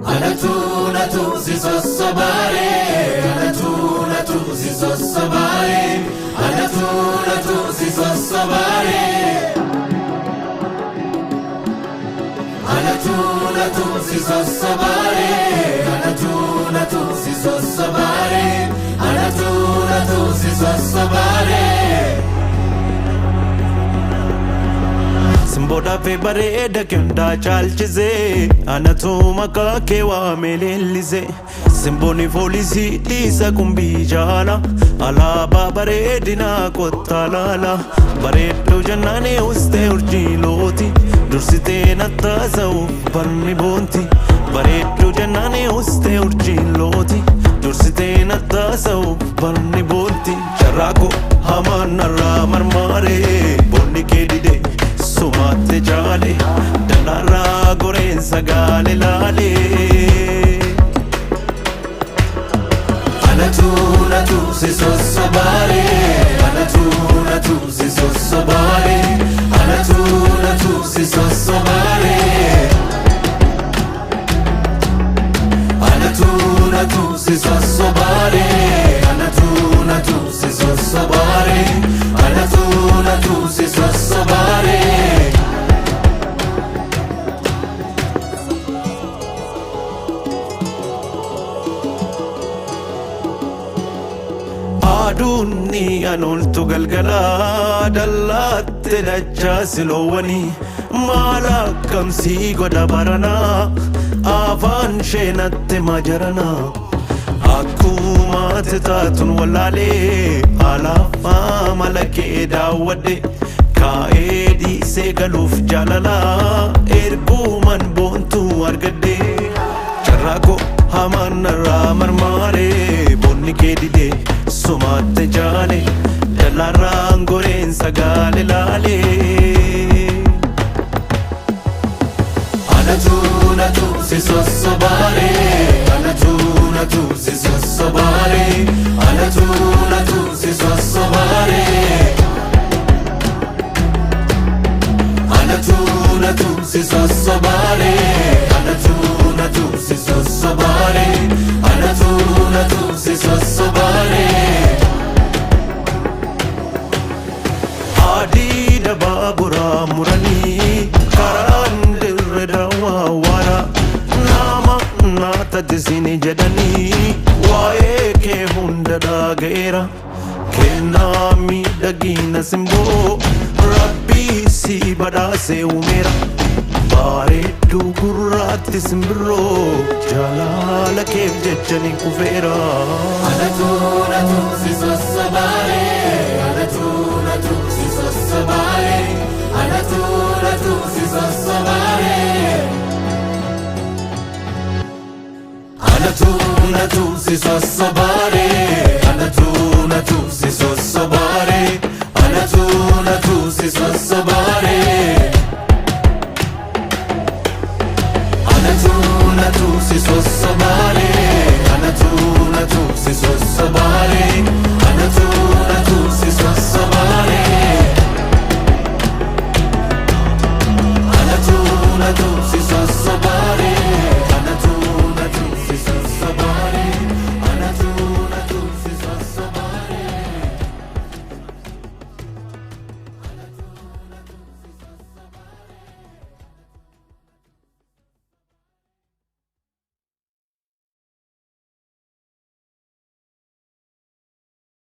Anatu si sosobare, Anatu si sosobare, Anatu si sosobare, Anatu si sosobare, Anatu si sosobare, Anatu si sosobare. Simboda fe bareda kyunda chalchize Anatu maka kewa melelize Simboni folisi lisa kumbijala Ala ba baredina kotalala Baredo janane uste urjiloti Dursite natasa upanni bonti Baredo janane uste urjiloti Dursite natasa upanni bonti Charako hamanara marmare Bonni kedide Sumate jale, dalara goren sagale lale. Anatu si sosobare, Anatu si sosobare, Anatu si sosobare, Anatu si sosobare, Anatu si sosobare, Anatu si sosobare. Adunni anoltu galgala dallatte dachaa silowwani maala kamsii godha barana afaan sheenatte majarana akkuma taatun wallaalee alaafaa malakee daawwadhe kaa'ee dhiisee galuuf jaalala erguman boontuu argadhe carraaqoo hamaan narraa marmaaree bonni kee didee Sumate jale, dalaraan goreen sagale lale. Anatu si sosobare, Anatu si sosobare, Anatu si sosobare, Anatu si sosobare, Anatu si sosobare, Anatu si sosobare. Adida babura murani karan dirreda wawara nama nata disini jadani wae ke hunda dagera kena mi dagina simbo rabbi si badase umera bare dugurati simbro jalala ke jechani kufera Anatu si sosobare Anatu si sosobare Anatu si sosobare Anatu si sosobare Anatu si sosobare Anatu si sosobare Anatu si sosobare